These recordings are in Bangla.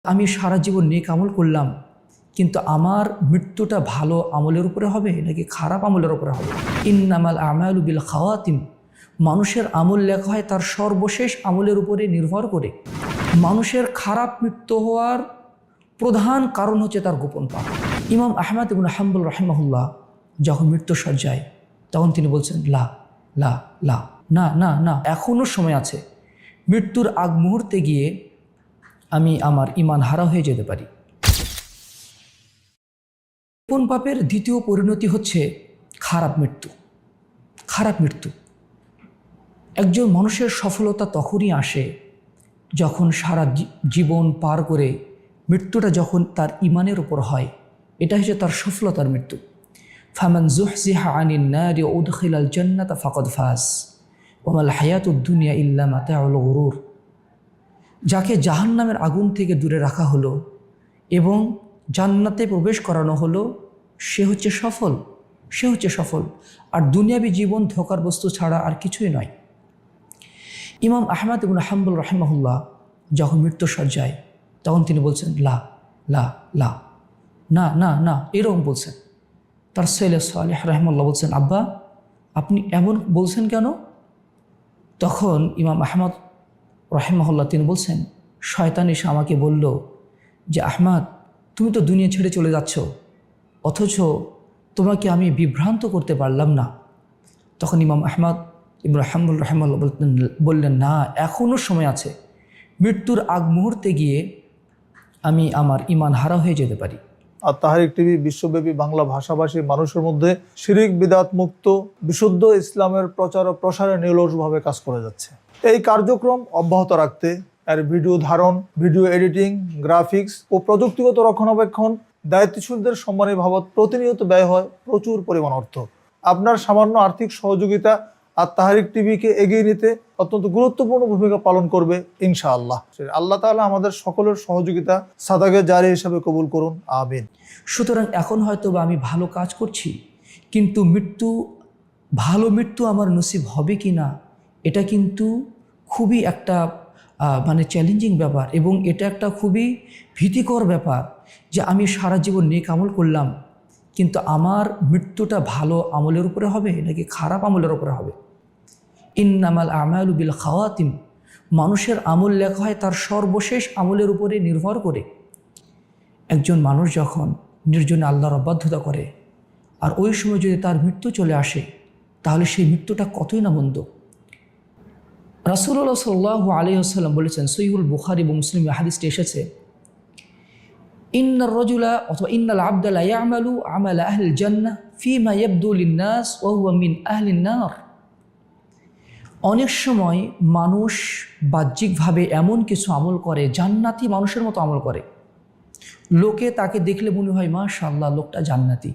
আমি সারা জীবন নেক আমল করলাম, কিন্তু আমার মৃত্যুটা ভালো আমলের উপরে হবে নাকি খারাপ আমলের উপরে হবে? ইন্নামাল আমালু বিল খাওয়াতিম, মানুষের আমল লেখা হয় তার সর্বশেষ আমলের উপরে নির্ভর করে। মানুষের খারাপ মৃত্যু হওয়ার প্রধান কারণ হচ্ছে তার গোপন পাপ। ইমাম আহমদ ইবনে হাম্বল রাহিমাহুল্লাহ যখন মৃত্যুসজ্জায়, তখন তিনি বলছেন লা লা লা, না না না, এখনও সময় আছে। মৃত্যুর আগ মুহূর্তে গিয়ে আমি আমার ঈমান হারা হয়ে যেতে পারি। গোপন পাপের দ্বিতীয় পরিণতি হচ্ছে খারাপ মৃত্যু। খারাপ মৃত্যু। একজন মানুষের সফলতা তখনই আসে যখন সারা জীবন পার করে মৃত্যুটা যখন তার ঈমানের উপর হয়। এটা হচ্ছে তার সফলতার মৃত্যু। ফামান যুহজিহা আনিন নারি ওয়া উদখিলাল জান্নাতা ফাকাদ ফাজ ওয়া মাল হায়াতুদ দুনিয়া ইল্লা মাতাউল গুরুর। যাকে জাহান্নামের আগুন থেকে দূরে রাখা হলো এবং জান্নাতে প্রবেশ করানো হলো, সে হচ্ছে সফল। সে হচ্ছে সফল। আর দুনিয়াবী জীবন ধোঁকার বস্তু ছাড়া আর কিছুই নয়। ইমাম আহমদ ইবনে হাম্বল রাহিমাহুল্লাহ যখন মৃত্যুসজ্জায়, তখন তিনি বলছেন লা লা লা, না না না, এরকম বলছেন। তার ছেলে সালেহ রাহিমাহুল্লাহ বলছেন, আব্বা আপনি এমন বলছেন কেন? তখন ইমাম আহমদ রাহিমাহুল্লাহ তিনি বলছেন, শয়তান এসে আমাকে বলল যে আহমদ, তুমি তো দুনিয়া ছেড়ে চলে যাচ্ছ, অথচ তোমাকে আমি বিভ্রান্ত করতে পারলাম না। তখন ইমাম আহমদ ইবনে হাম্বল রাহিমাহুল্লাহ বললেন, না, এখনও সময় আছে। মৃত্যুর আগ মুহূর্তে গিয়ে আমি আমার ঈমান হারা হয়ে যেতে পারি। আর তাহারিক টিভি বিশ্বব্যাপী বাংলা ভাষাভাষী মানুষের মধ্যে শিরিক বিদআত মুক্ত বিশুদ্ধ ইসলামের প্রচার ও প্রসারে নিরলসভাবে কাজ করে যাচ্ছে। এই কার্যক্রম অব্যাহত রাখতে এর ভিডিও ধারণ, ভিডিও এডিটিং, গ্রাফিক্স ও প্রযুক্তিগত রক্ষণাবেক্ষণ দায়িত্বশীলদের সম্মানী বাবদ প্রতিনিয়ত ব্যয় হয় প্রচুর পরিমাণ অর্থ। আপনার সামান্য আর্থিক সহযোগিতা আর তাহারিক টিভিকে এগিয়ে নিতে অত্যন্ত গুরুত্বপূর্ণ ভূমিকা পালন করবে ইনশাআল্লাহ। আল্লাহ তাআলা আমাদের সকলের সহযোগিতা সাদাকে জারি হিসাবে কবুল করুন, আমিন। সুতরাং এখন হয়তো বা আমি ভালো কাজ করছি, কিন্তু ভালো মৃত্যু আমার নসিব হবে কি না, এটা কিন্তু খুবই একটা চ্যালেঞ্জিং ব্যাপার, এবং এটা একটা খুবই ভীতিকর ব্যাপার যে আমি সারা জীবন নেক আমল করলাম, কিন্তু আমার মৃত্যুটা ভালো আমলের উপরে হবে নাকি খারাপ আমলের উপরে হবে। ইন্নামাল আমালু বিল খাওয়াতিম, মানুষের আমল লেখা হয় তার সর্বশেষ আমলের উপরে নির্ভর করে। একজন মানুষ যখন নির্জনে আল্লাহর অবাধ্যতা করে আর ওই সময় যদি তার মৃত্যু চলে আসে, তাহলে সেই মৃত্যুটা কতই না মন্দ। রাসূলুল্লাহ সাল্লাল্লাহু আলাইহি ওয়াসাল্লাম বলেছেন, সহিহুল বুখারী এবং মুসলিম হাদিসটি এসেছে, ইন্নার রাজুলা অথবা ইন্নাল আবদা লা ইয়ামালু আমালা আহলিল জান্নাহ ফীমা ইয়াবদু লিন-নাস ওয়া হুয়া মিন আহলিন নার। অনেক সময় মানুষ বাহ্যিকভাবে এমন কিছু আমল করে, জান্নাতি মানুষের মতো আমল করে, লোকে তাকে দেখলে মনে হয় মাশাআল্লাহ লোকটা জান্নাতি,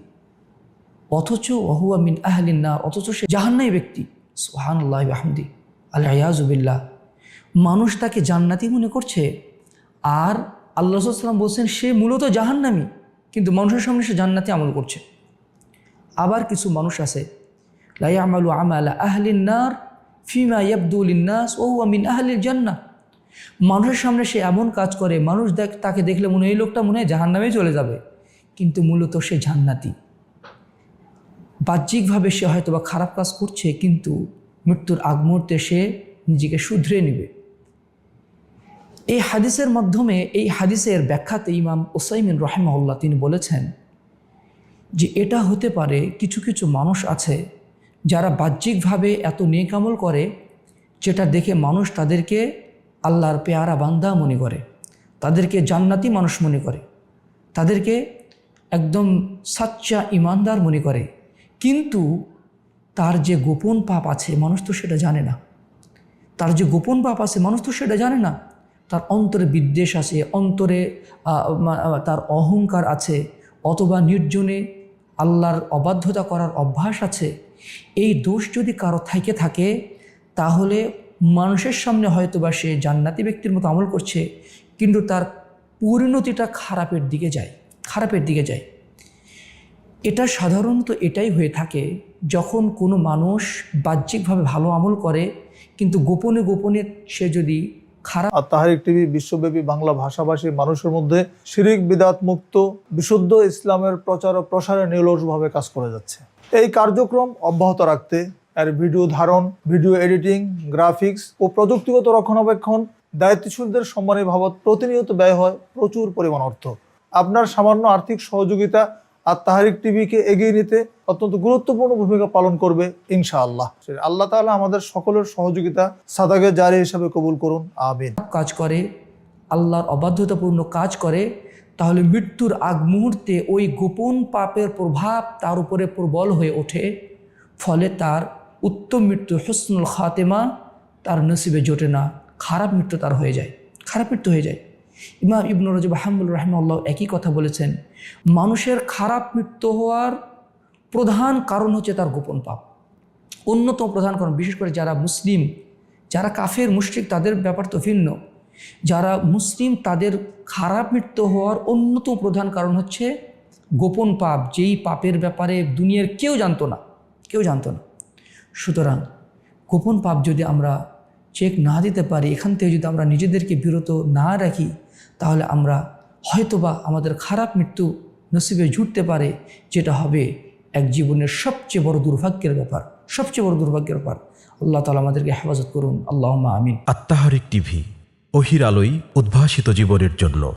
অথচ ওয়া হুয়া মিন আহলিন নার, অথচ সে জাহান্নামী ব্যক্তি। সুবহানাল্লাহি ওয়া বিহামদিহি, আল-ইয়াযু বিল্লাহ। মানুষ তাকে জান্নাতি মনে করছে, আর আল্লাহ রাসূল সাল্লাল্লাহু আলাইহি ওয়াসাল্লাম বলছেন সে মূলত জাহান্নামী, কিন্তু মানুষের সামনে সে জান্নাতি আমল করছে। আবার কিছু মানুষ আছে, লা ইয়ামালু আমালা আহলিন নার ফীমা ইয়াবদু লিন-নাস ওয়া হুয়া মিন আহলিল জান্নাহ। মানুষের সামনে সে এমন কাজ করে, মানুষ তাকে দেখলে মনে হয় এই লোকটা মনে হয় জাহান্নামে চলে যাবে, কিন্তু মূলত সে জান্নাতি। বাহ্যিকভাবে সে হয়তো বা খারাপ কাজ করছে, কিন্তু মৃত্যুর আগ মুহূর্তে সে নিজেকে শুধরে নেবে। এই হাদিসের মাধ্যমে, এই হাদিসের ব্যাখ্যাতে ইমাম উসাইমিন রাহিমাহুল্লাহ তিনি বলেছেন যে এটা হতে পারে কিছু কিছু মানুষ আছে যারা বাহ্যিকভাবে এত নেক আমল করে যেটা দেখে মানুষ তাদেরকে আল্লাহর পেয়ারা বান্দা মনে করে, তাদেরকে জান্নাতি মানুষ মনে করে, তাদেরকে একদম সাচ্চা ইমানদার মনে করে, কিন্তু তার যে গোপন পাপ আছে মানুষ তো সেটা জানে না। তার যে গোপন পাপ আছে মানুষ তো সেটা জানে না। তার অন্তরে বিদ্বেষ আছে, অন্তরে তার অহংকার আছে, অথবা নির্জনে আল্লাহর অবাধ্যতা করার অভ্যাস আছে। এই দোষ যদি কারো থেকে থাকে, তাহলে মানুষের সামনে হয়তো বা সে জান্নাতি ব্যক্তির মতো আমল করছে, কিন্তু তার পরিণতিটা খারাপের দিকে যায়। এটা সাধারণত এটাই হয়ে থাকে যখন কোনো মানুষ বাহ্যিকভাবে ভালো আমল করে, কিন্তু গোপনে গোপনে সে যদি খারাপ আর তাহারিক টিভি বিশ্বব্যাপী বাংলা ভাষাভাষী মানুষের মধ্যে শিরিক বিদআত মুক্ত বিশুদ্ধ ইসলামের প্রচার ও প্রসারে নিরলসভাবে কাজ করে যাচ্ছে। এই কার্যক্রম অব্যাহত রাখতে এর ভিডিও ধারণ, ভিডিও এডিটিং, গ্রাফিক্স ও প্রযুক্তিগত রক্ষণাবেক্ষণ দায়িত্বশীলদের সম্মানী বাবদ প্রতিনিয়ত ব্যয় হয় প্রচুর পরিমাণ অর্থ। আপনার সামান্য আর্থিক সহযোগিতা আর তাহারিক টিভিকে এগিয়ে নিতে অত্যন্ত গুরুত্বপূর্ণ ভূমিকা পালন করবে ইনশাআল্লাহ। আল্লাহ তাআলা আমাদের সকলের সহযোগিতা সাদাকে জারি হিসাবে কবুল করুন, আমিন। কাজ করে, আল্লাহর অবাধ্যতাপূর্ণ কাজ করে, তাহলে মৃত্যুর আগ মুহূর্তে ওই গোপন পাপের প্রভাব তার উপরে প্রবল হয়ে ওঠে, ফলে তার উত্তম মৃত্যু হুসনুল খাতেমা তার নসিবে জোটে না, খারাপ মৃত্যু তার হয়ে যায়, খারাপ মৃত্যু হয়ে যায়। ইমাম ইবনে রজব হাম্বলী রাহিমাহুল্লাহ একই কথা বলেছেন, মানুষের খারাপ মৃত্যু হওয়ার প্রধান কারণ হচ্ছে তার গোপন পাপ। অন্যতম প্রধান কারণ, বিশেষ করে যারা মুসলিম, যারা কাফের মুশরিক তাদের ব্যাপার তো ভিন্ন, যারা মুসলিম তাদের খারাপ মৃত্যু হওয়ার অন্যতম প্রধান কারণ হচ্ছে গোপন পাপ, যেই পাপের ব্যাপারে দুনিয়ার কেউ জানতো না। সুতরাং গোপন পাপ যদি আমরা চেক না দিতে পারি, এখান থেকে যদি আমরা নিজেদেরকে বিরত না রাখি, তাহলে আমরা হয়তোবা আমাদের খারাপ মৃত্যু নসিবে জুটতে পারে, যেটা হবে এক জীবনের সবচেয়ে বড় দুর্ভাগ্যের ব্যাপার। আল্লাহ তাআলা আমাদেরকে হেফাজত করুন, আল্লাহুম্মা আমিন। আত-তাহারিক টিভি, ওহির আলোয় উদ্ভাসিত জীবনের জন্য।